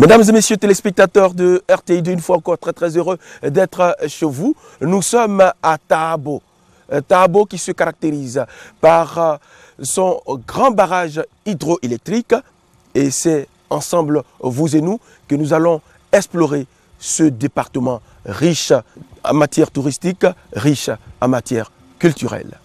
Mesdames et messieurs téléspectateurs de RTI2, une fois encore très heureux d'être chez vous. Nous sommes à Tahabo. Tahabo qui se caractérise par son grand barrage hydroélectrique. Et c'est ensemble, vous et nous, que nous allons explorer ce département riche en matière touristique, riche en matière culturelle.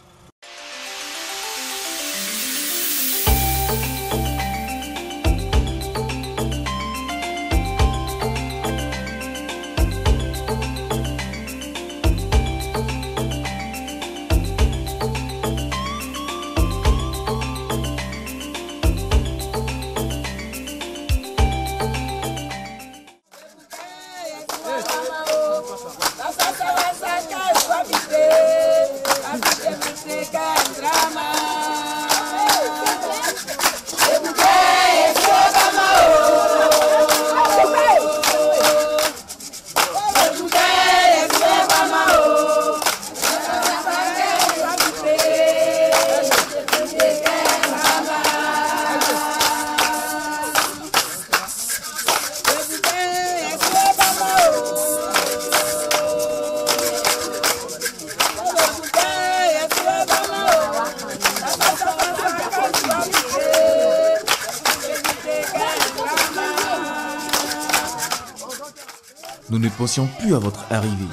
Nous ne pensions plus à votre arrivée,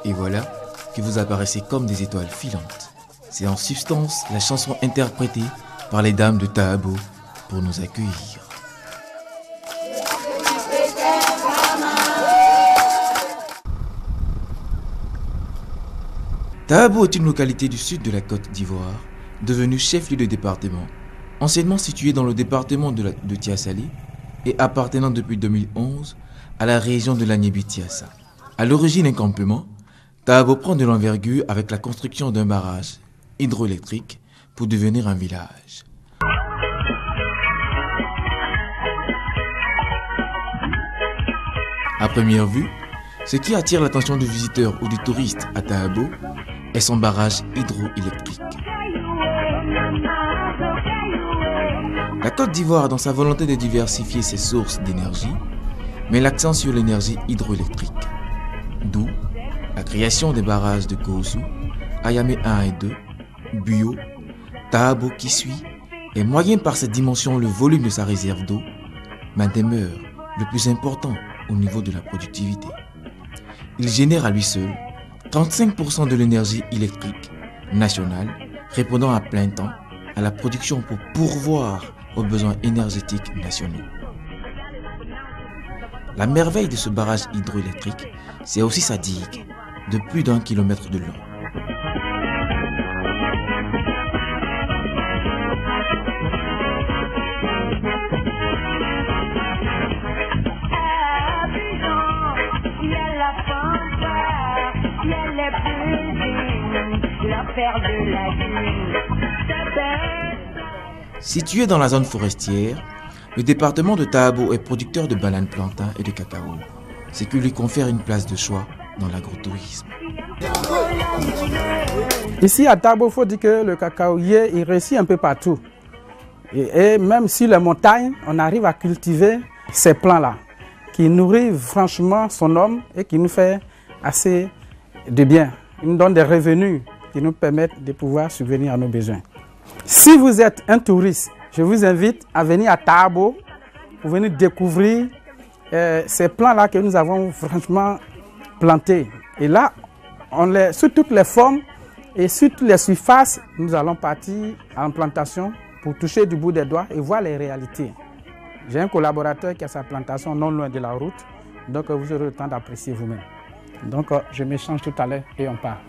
et voilà que vous apparaissez comme des étoiles filantes. C'est en substance la chanson interprétée par les dames de Tahabo pour nous accueillir. Tahabo est une localité du sud de la Côte d'Ivoire, devenue chef-lieu de département, anciennement située dans le département de Tiassalé et appartenant depuis 2011 à la région de l'Agnébi-Tiassa. À l'origine un campement, Tahabo prend de l'envergure avec la construction d'un barrage hydroélectrique pour devenir un village. À première vue, ce qui attire l'attention des visiteurs ou des touristes à Tahabo est son barrage hydroélectrique. La Côte d'Ivoire, dans sa volonté de diversifier ses sources d'énergie, met l'accent sur l'énergie hydroélectrique. D'où la création des barrages de Koussou, Ayamé 1 et 2, Buyo, Tahabo qui suit, et moyen par cette dimension le volume de sa réserve d'eau, mais demeure le plus important au niveau de la productivité. Il génère à lui seul 35% de l'énergie électrique nationale, répondant à plein temps à la production pour pourvoir aux besoins énergétiques nationaux. La merveille de ce barrage hydroélectrique, c'est aussi sa digue, de plus d'1 kilomètre de long. Situé dans la zone forestière, le département de Tahabo est producteur de bananes plantains et de cacao, ce qui lui confère une place de choix dans l'agrotourisme. Ici à Tahabo, il faut dire que le cacaoyer il réussit un peu partout. Et même sur les montagnes, on arrive à cultiver ces plants-là, qui nourrissent franchement son homme et qui nous fait assez de bien. Ils nous donnent des revenus qui nous permettent de pouvoir subvenir à nos besoins. Si vous êtes un touriste, je vous invite à venir à Tahabo pour venir découvrir ces plants-là que nous avons franchement plantés. Et là, sous toutes les formes et sur toutes les surfaces, nous allons partir en plantation pour toucher du bout des doigts et voir les réalités. J'ai un collaborateur qui a sa plantation non loin de la route, donc vous aurez le temps d'apprécier vous-même. Donc je m'échange tout à l'heure et on part.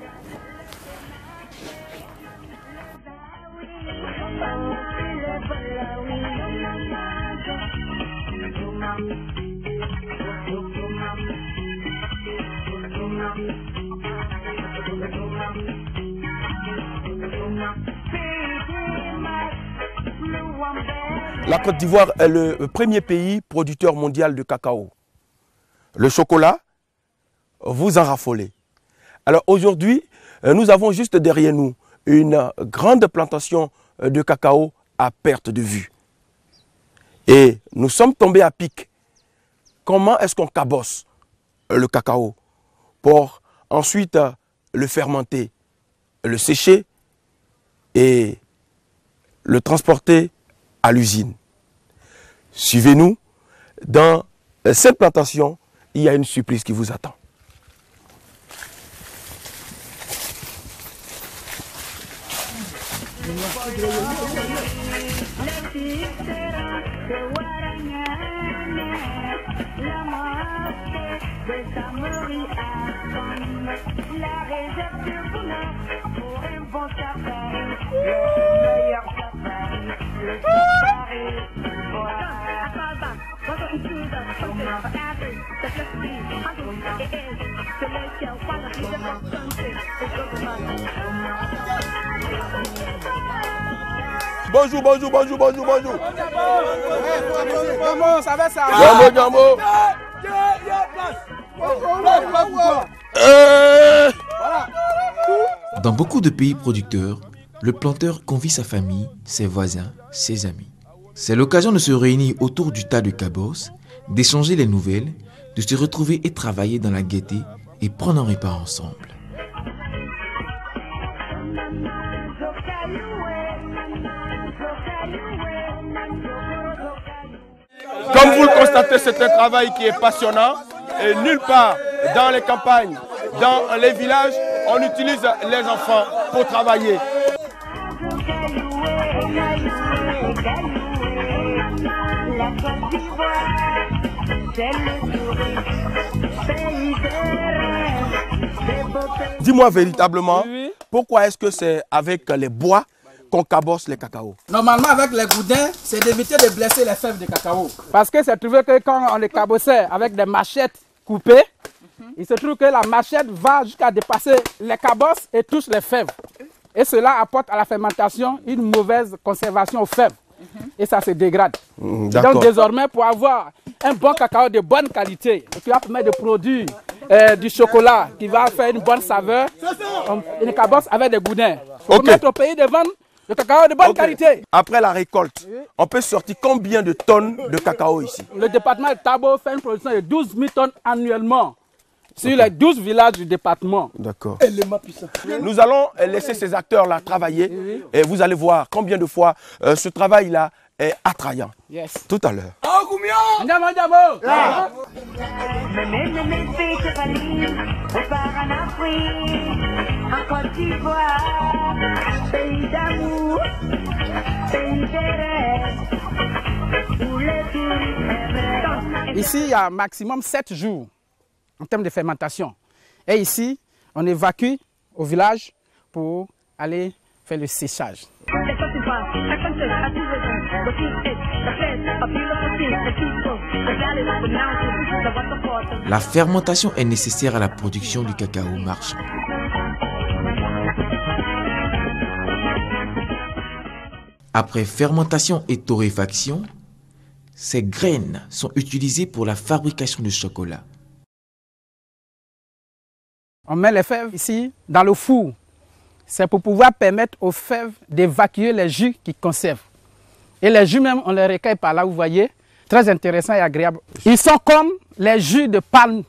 La Côte d'Ivoire est le premier pays producteur mondial de cacao. Le chocolat, vous en raffolez. Alors aujourd'hui, nous avons juste derrière nous une grande plantation de cacao à perte de vue. Et nous sommes tombés à pic. comment est-ce qu'on cabosse le cacao pour ensuite le fermenter, le sécher et le transporter à l'usine. Suivez-nous. Dans cette plantation, il y a une surprise qui vous attend. Bonjour, bonjour, bonjour, bonjour, bonjour. Comment ça va ça? Jambo, jambo. Dans beaucoup de pays producteurs, le planteur convie sa famille, ses voisins, ses amis. C'est l'occasion de se réunir autour du tas de cabosse, d'échanger les nouvelles, de se retrouver et travailler dans la gaieté et prendre un repas ensemble. Comme vous le constatez, c'est un travail qui est passionnant et nulle part dans les campagnes, dans les villages, on utilise les enfants pour travailler. Dis-moi véritablement, pourquoi est-ce que c'est avec les bois qu'on cabosse les cacao? Normalement, avec les goudins, c'est d'éviter de blesser les fèves de cacao. Parce que c'est trouvé que quand on les cabossait avec des machettes coupées, il se trouve que la machette va jusqu'à dépasser les cabosses et touche les fèves. Et cela apporte à la fermentation une mauvaise conservation aux fèves. Et ça se dégrade. Donc désormais, pour avoir un bon cacao de bonne qualité, qui va permettre de produire du chocolat, qui va faire une bonne saveur, une cabosse avec des goudins. Pour permettre au pays de vendre le cacao de bonne qualité. Après la récolte, on peut sortir combien de tonnes de cacao ici? Le département de Tabo fait une production de 12 000 tonnes annuellement sur les 12 villages du département. D'accord. Nous allons laisser ces acteurs-là travailler et vous allez voir combien de fois ce travail-là est attrayant. Yes. Tout à l'heure. Ici, il y a maximum 7 jours en termes de fermentation. Et ici, on évacue au village pour aller faire le séchage. La fermentation est nécessaire à la production du cacao marchand. Après fermentation et torréfaction, ces graines sont utilisées pour la fabrication de chocolat. On met les fèves ici dans le four. C'est pour pouvoir permettre aux fèves d'évacuer les jus qu'ils conservent. Et les jus même, on les recueille par là, vous voyez. Très intéressant et agréable. Ils sont comme les jus de palme.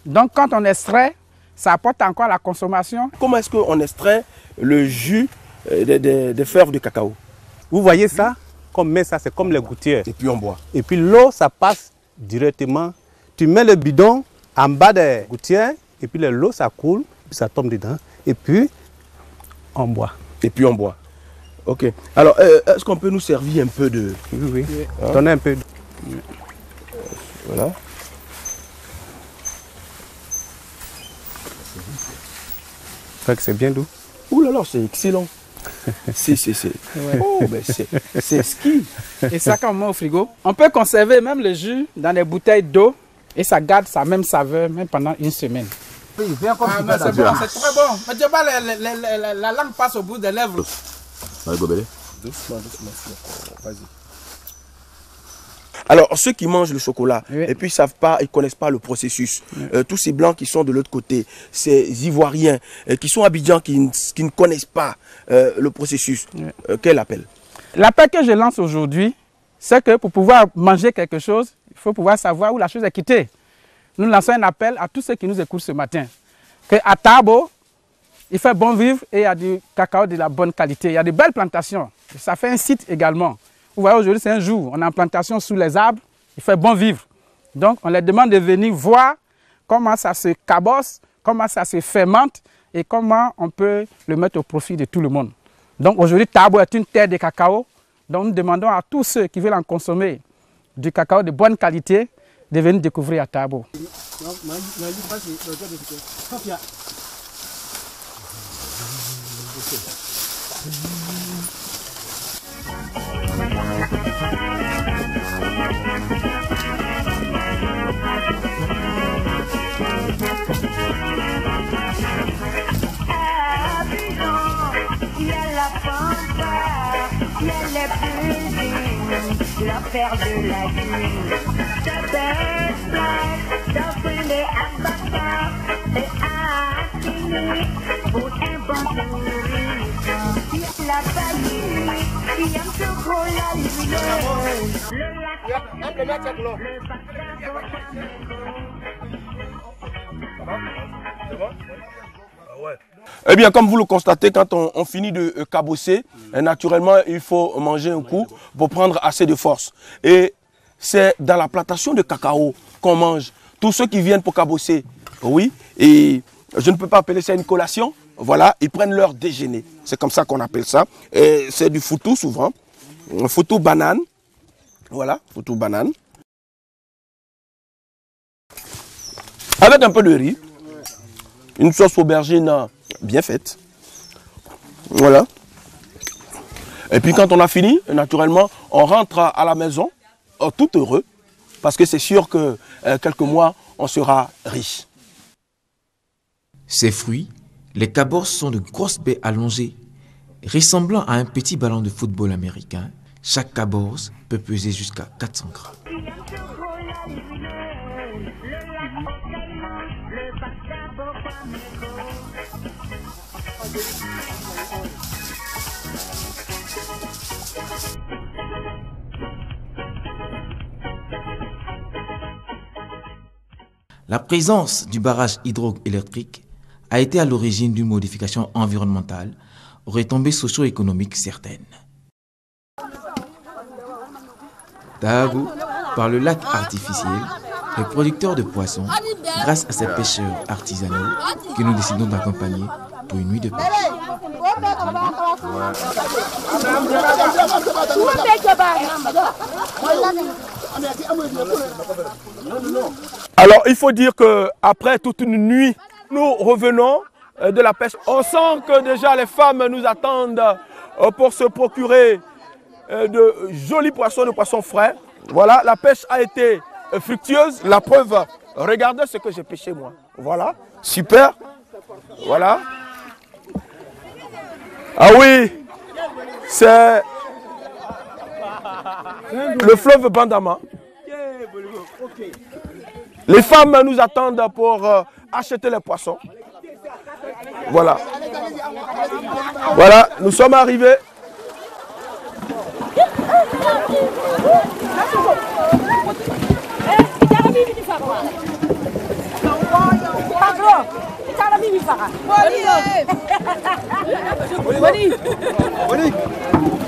Donc quand on extrait, ça apporte encore à la consommation. Comment est-ce qu'on extrait le jus des fèves de cacao? Vous voyez ça? Comme met ça, c'est comme les gouttières. Et puis on boit. Et puis l'eau, ça passe directement. Tu mets le bidon en bas des gouttières, et puis l'eau, ça coule, puis ça tombe dedans. Et puis, on boit. Et puis on boit. Ok. Alors, est-ce qu'on peut nous servir un peu de... Oui, oui. Donnez un peu. Voilà. C'est bien doux. Ouh là là, c'est excellent. Oh, ben c'est ski. Et ça, quand on met au frigo, on peut conserver même le jus dans des bouteilles d'eau et ça garde sa même saveur même pendant une semaine. C'est bon, c'est très bon. Mais tu vois, la langue passe au bout des lèvres. Doucement. Vas-y. Alors, ceux qui mangent le chocolat et puis ils savent pas, ils connaissent pas le processus. Tous ces blancs qui sont de l'autre côté, ces Ivoiriens qui sont à Abidjan, qui ne connaissent pas le processus. Quel appel? L'appel que je lance aujourd'hui, c'est que pour pouvoir manger quelque chose, il Il faut pouvoir savoir où la chose est quittée. Nous lançons un appel à tous ceux qui nous écoutent ce matin. Qu'à Tabo, il fait bon vivre et il y a du cacao de la bonne qualité. Il y a de belles plantations. Ça fait un site également. Vous voyez, aujourd'hui, c'est un jour. On a une plantation sous les arbres. Il fait bon vivre. Donc, on leur demande de venir voir comment ça se cabosse, comment ça se fermente et comment on peut le mettre au profit de tout le monde. Donc, aujourd'hui, Tabo est une terre de cacao. Donc, nous demandons à tous ceux qui veulent en consommer du cacao de bonne qualité de venir découvrir à Tabo. La paire de la vie, ta belle place, ta brûlée à baba et à fini pour un bon tourisme. Il y a la vanille, il y a le chocolat, Eh bien, comme vous le constatez, quand on finit de cabosser, naturellement, il faut manger un coup pour prendre assez de force. Et c'est dans la plantation de cacao qu'on mange. Tous ceux qui viennent pour cabosser, oui, et je ne peux pas appeler ça une collation, voilà, ils prennent leur déjeuner. C'est comme ça qu'on appelle ça. Et c'est du foutou souvent, foutou banane, voilà, foutou banane. Avec un peu de riz, une sauce aubergine bien faite. Voilà. Et puis quand on a fini, naturellement, on rentre à la maison tout heureux. Parce que c'est sûr que quelques mois, on sera riche. Ces fruits, les cabors sont de grosses baies allongées, ressemblant à un petit ballon de football américain. Chaque cabors peut peser jusqu'à 400 grammes. La présence du barrage hydroélectrique a été à l'origine d'une modification environnementale aux retombées socio-économiques certaines. Tabo, par le lac artificiel, les producteurs de poissons, grâce à ces pêcheurs artisanaux que nous décidons d'accompagner pour une nuit de pêche. Alors, il faut dire qu'après toute une nuit, nous revenons de la pêche. On sent que déjà les femmes nous attendent pour se procurer de jolis poissons, de poissons frais. Voilà, la pêche a été fructueuse. La preuve, regardez ce que j'ai pêché moi. Voilà, super. Voilà. Ah oui, c'est le fleuve Bandama. Les femmes nous attendent pour acheter les poissons. Voilà. Voilà, nous sommes arrivés.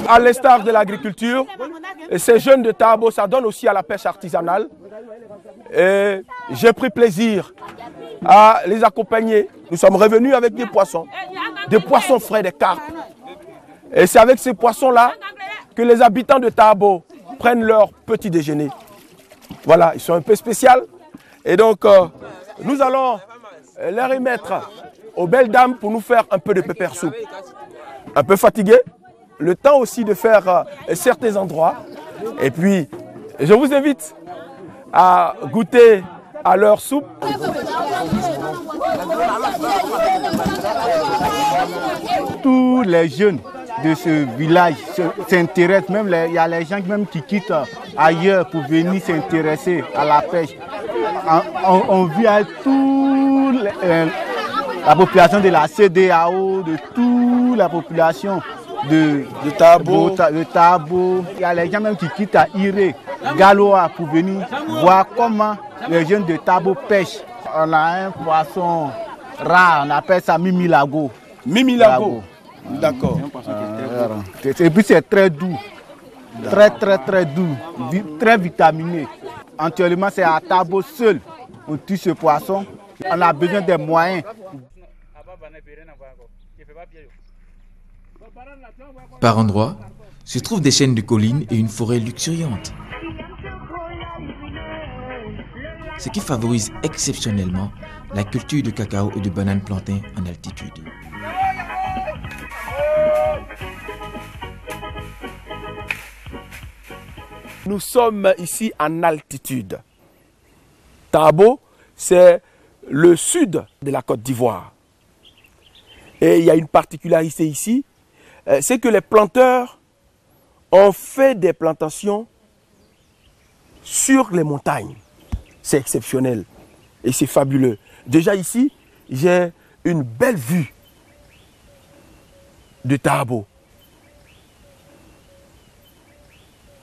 À l'instar de l'agriculture, ces jeunes de Tabo, ça donne aussi à la pêche artisanale. Et j'ai pris plaisir à les accompagner. Nous sommes revenus avec des poissons frais, des carpes. Et c'est avec ces poissons-là que les habitants de Tabo prennent leur petit déjeuner. Voilà, ils sont un peu spéciaux. Et donc, nous allons les remettre aux belles dames pour nous faire un peu de pepper soup. Un peu fatigué, le temps aussi de faire certains endroits. Et puis, je vous invite à goûter à leur soupe. Tous les jeunes de ce village s'intéressent, même il y a les gens même qui quittent ailleurs pour venir s'intéresser à la pêche. On vit avec toute la population de la CEDEAO, de toute la population de Tabo. de Tabo. Il y a les gens même qui quittent à Iré, Galoa pour venir voir comment les jeunes de Tabo pêchent. On a un poisson rare, on appelle ça Mimilago. Mimilago. D'accord. Et puis c'est très doux. Très doux. Très vitaminé. Actuellement, c'est à Tabo seul. On tue ce poisson. On a besoin des moyens. Par endroits, se trouvent des chaînes de collines et une forêt luxuriante, ce qui favorise exceptionnellement la culture de cacao et de bananes plantains en altitude. Nous sommes ici en altitude. Tabo, c'est le sud de la Côte d'Ivoire. Et il y a une particularité ici, c'est que les planteurs ont fait des plantations sur les montagnes. C'est exceptionnel et c'est fabuleux. Déjà ici, j'ai une belle vue de Tabo.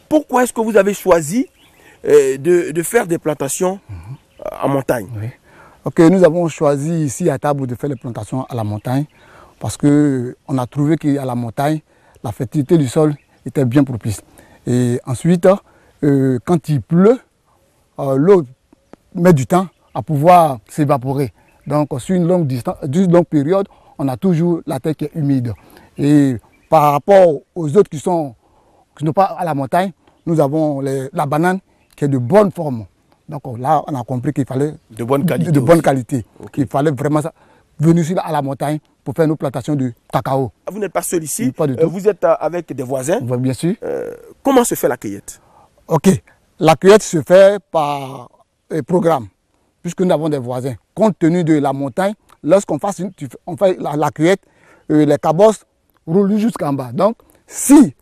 Pourquoi est-ce que vous avez choisi de faire des plantations en montagne? Oui. Ok, nous avons choisi ici à Tabo de faire les plantations à la montagne parce qu'on a trouvé qu'à la montagne, la fertilité du sol était bien propice. Et ensuite, quand il pleut, l'eau met du temps à pouvoir s'évaporer. Donc sur une longue période, on a toujours la terre qui est humide. Et par rapport aux autres qui sont pas à la montagne, nous avons la banane qui est de bonne forme. Donc là, on a compris qu'il fallait de bonne qualité. De bonne qualité. Okay. Il fallait vraiment venir ici à la montagne pour faire nos plantations de cacao. Vous n'êtes pas seul ici, pas du tout. Vous êtes avec des voisins. Oui, bien sûr. Comment se fait la cueillette? Ok, la cueillette se fait par programme, puisque nous avons des voisins. Compte tenu de la montagne, lorsqu'on fait la cueillette, les cabosses roulent jusqu'en bas. Donc,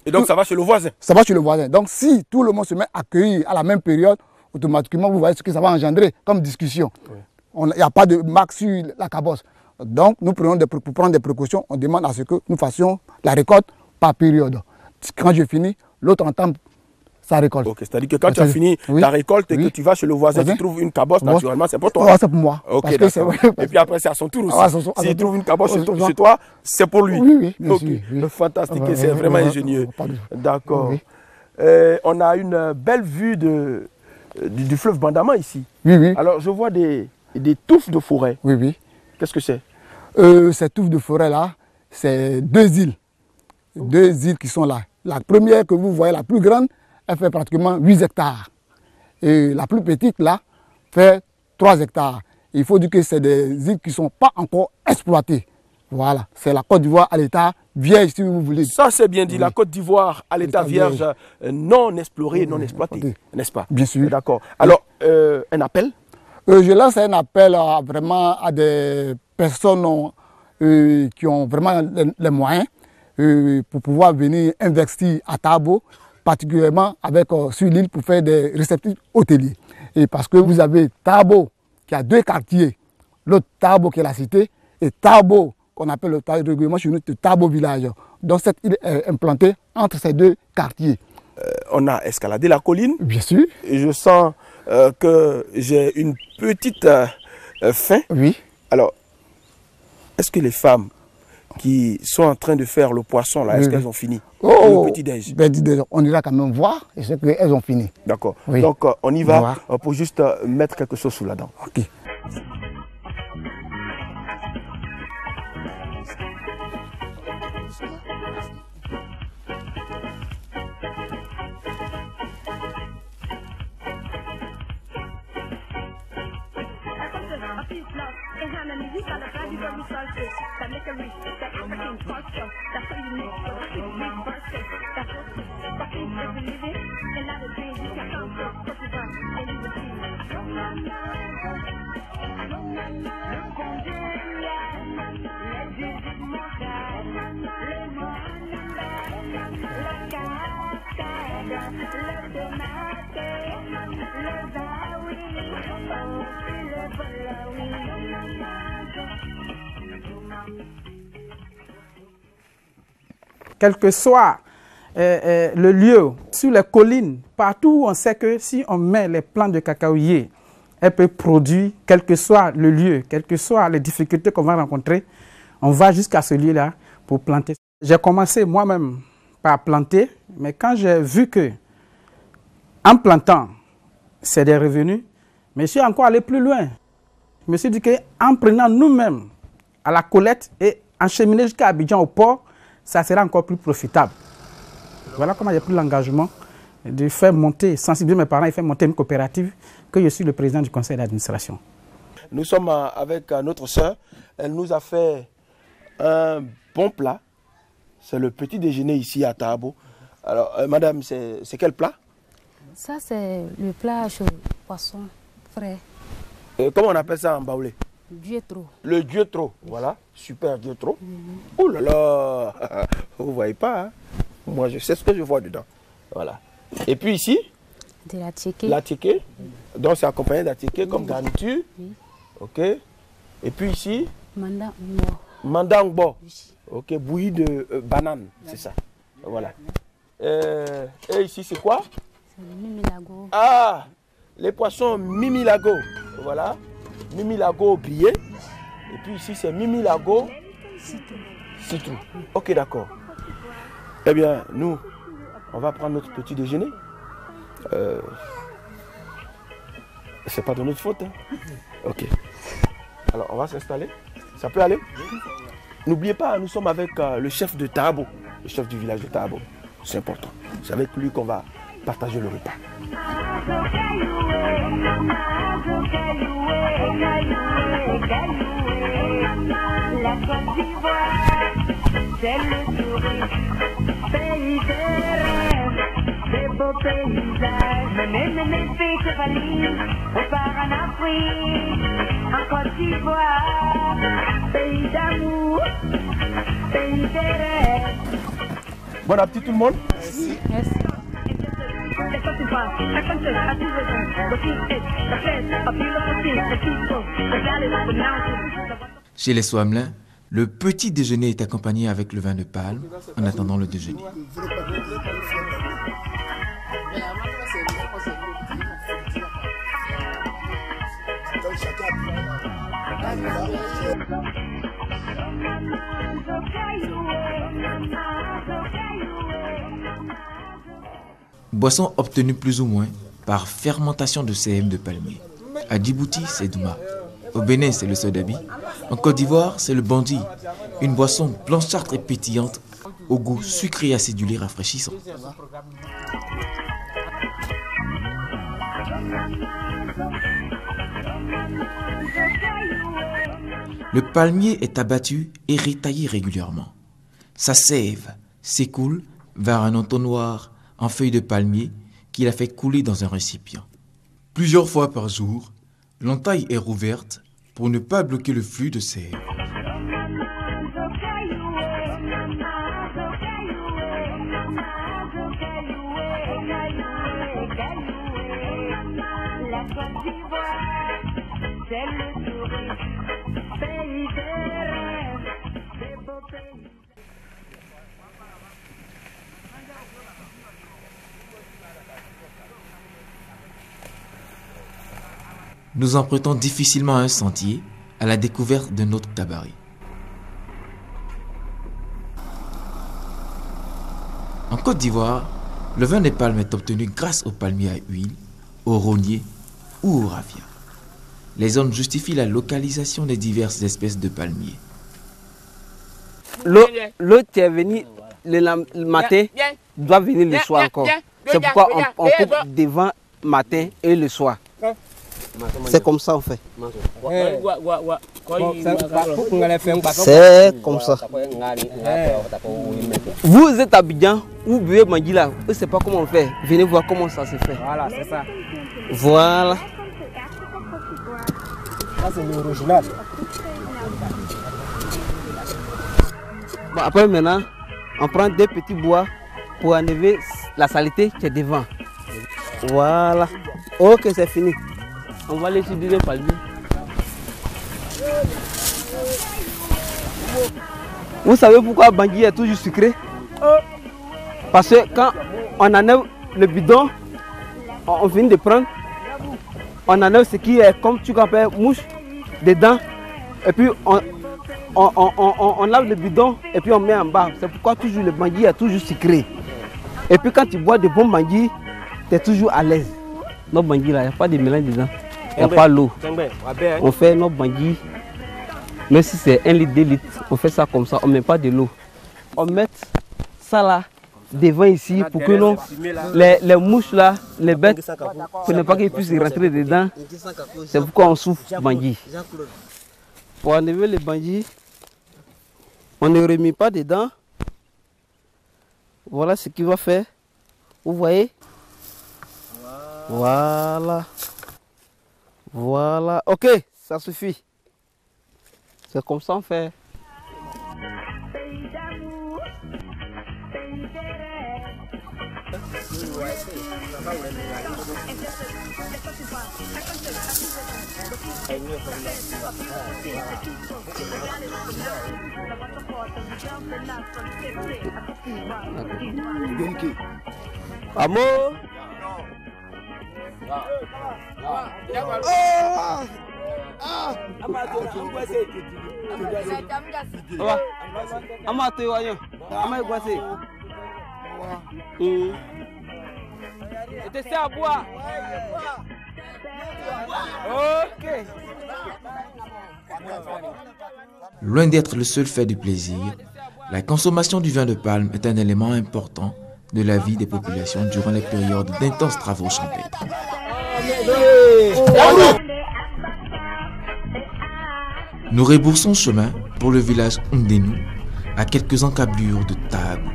et donc ça va chez le voisin? Ça va chez le voisin. Donc si tout le monde se met à cueillir à la même période, automatiquement vous voyez ce que ça va engendrer comme discussion. Il n'y a pas de marque sur la cabosse. Donc nous prenons pour prendre des précautions, on demande à ce que nous fassions la récolte par période. Quand je finis, l'autre entame sa récolte. Okay, c'est-à-dire que quand tu as fini ta récolte et que tu vas chez le voisin, tu trouves une cabosse, naturellement c'est pour toi. Oui, c'est pour moi. Okay, et puis après c'est à son tour aussi. S'il trouve une cabosse chez toi, c'est pour lui. Oui, bien sûr, oui. Fantastique, c'est vraiment ingénieux. D'accord. Oui. On a une belle vue du fleuve Bandama ici. Oui. Alors je vois des touffes de forêt. Oui. Qu'est-ce que c'est? Ces touffes de forêt là, c'est deux îles. Deux îles qui sont là. La première que vous voyez, la plus grande, elle fait pratiquement 8 hectares. Et la plus petite, là, fait 3 hectares. Il faut dire que c'est des îles qui ne sont pas encore exploitées. Voilà, c'est la Côte d'Ivoire à l'état vierge, si vous voulez. Ça, c'est bien dit, oui. La Côte d'Ivoire à l'état vierge, non explorée, non exploitée, n'est-ce pas? Bien sûr. D'accord. Alors, un appel? Je lance un appel vraiment à des personnes qui ont vraiment les moyens pour pouvoir venir investir à Tabo, particulièrement sur l'île pour faire des réceptifs hôteliers. Et parce que vous avez Tabo qui a 2 quartiers, l'autre Tabo qui est la cité, et Tabo qu'on appelle le règlement chez nous de Tabo village. Donc cette île est implantée entre ces 2 quartiers. On a escaladé la colline. Bien sûr. Et je sens que j'ai une petite faim. Oui. Alors, est-ce que les femmes qui sont en train de faire le poisson, là, est-ce qu'elles ont fini le petit-déj? On ira quand même voir et c'est qu'elles ont fini. D'accord. Oui. Donc, on y va pour juste mettre quelque chose sous la dent. Ok. quel que soit le lieu, sur les collines, partout où on sait que si on met les plants de cacaoyer, elle peut produire, quel que soit le lieu, quelles que soient les difficultés qu'on va rencontrer, on va jusqu'à ce lieu-là pour planter. J'ai commencé moi-même par planter, mais quand j'ai vu que, en plantant, c'est des revenus, mais je suis encore allé plus loin. Je me suis dit qu'en prenant nous-mêmes à la collecte et encheminer jusqu'à Abidjan au port, ça sera encore plus profitable. Voilà comment j'ai pris l'engagement de faire monter, sensibiliser mes parents et faire monter une coopérative, que je suis le président du conseil d'administration. Nous sommes avec notre sœur. Elle nous a fait un bon plat. C'est le petit déjeuner ici à Tahabo. Alors, madame, c'est quel plat? Ça, c'est le plat chaud, poisson frais. Comment on appelle ça en baoulé? Dieu-trop. Le Dieu-trop, voilà. Super Dieu-trop. Oh là là, vous ne voyez pas, hein? Moi, je sais ce que je vois dedans. Voilà. Et puis ici, de la tchéké. La tchéké. Donc, c'est accompagné de la tchéké comme garniture. Oui. OK. Et puis ici, Mandangbo. Mandangbo. OK, bouillie de banane, c'est ça. Voilà. Et ici, c'est quoi? C'est le mimilago. Ah, les poissons mimilago. Voilà. Mimilago grillé. Et puis ici, c'est mimilago citron. OK, d'accord. Eh bien, nous, on va prendre notre petit déjeuner. C'est pas de notre faute. Hein. OK. Alors, on va s'installer. Ça peut aller? N'oubliez pas, nous sommes avec le chef de Tahabo, le chef du village de Tahabo. C'est important. C'est avec lui qu'on va partager le repas. La Côte d'Ivoire, c'est le tourisme, pays de rêve, des beaux paysages. Mes filles se valident, on part en Afrique, en Côte d'Ivoire, pays d'amour, pays de rêve. Bon appétit tout le monde. Merci. Chez les Swamelins, le petit déjeuner est accompagné avec le vin de palme en attendant le déjeuner. Boisson obtenue plus ou moins par fermentation de CM de palmier. À Djibouti, c'est Douma. Au Bénin, c'est le sodabi. En Côte d'Ivoire, c'est le bandi. Une boisson blanchâtre et pétillante, au goût sucré et acidulé rafraîchissant. Le palmier est abattu et rétaillé régulièrement. Sa sève s'écoule vers un entonnoir en feuilles de palmier qu'il a fait couler dans un récipient. Plusieurs fois par jour, l'entaille est rouverte pour ne pas bloquer le flux de sève. Nous empruntons difficilement un sentier à la découverte de notre cabaret. En Côte d'Ivoire, le vin des palmes est obtenu grâce aux palmiers à huile, aux rogniers ou aux raffia. Les zones justifient la localisation des diverses espèces de palmiers. L'eau qui est venue le matin doit venir le soir encore. C'est pourquoi on coupe devant matin et le soir. C'est comme ça on fait. C'est comme ça. Vous êtes à Abidjan, vous buvez Mandila, je ne sais pas comment on fait. Venez voir comment ça se fait. Voilà, c'est ça. Voilà. Ça c'est l'original. Bon, après maintenant, on prend des petits bois pour enlever la saleté qui est devant. Voilà. Ok, c'est fini. On va laisser le palmier. Vous savez pourquoi Bangui est toujours sucré? Parce que quand on enlève le bidon, on finit de prendre, on enlève ce qui est comme tu appelles mouche dedans, et puis on lave le bidon et puis on met en bas. C'est pourquoi toujours le bangui est toujours sucré. Et puis quand tu bois de bons bangui, tu es toujours à l'aise. Nos bangui là, il n'y a pas de mélange dedans, il n'y a pas l'eau. On fait nos bangui, même si c'est 1 litre, 2 litres, on fait ça comme ça, on ne met pas de l'eau. On met ça là devant ici pour que les mouches là, les bêtes, pour ne pas qu'ils puissent rentrer dedans. C'est pourquoi on souffle bangui. Pour enlever les bangui, on ne remet pas dedans. Voilà ce qu'il va faire. Vous voyez? Voilà. Voilà. Ok, ça suffit. C'est comme ça on fait. Amour. Loin d'être le seul fait du plaisir, la consommation du vin de palme est un élément important de la vie des populations durant les périodes d'intenses travaux champêtres. Nous rebroussons chemin pour le village Ndenu, à quelques encablures de Tabo.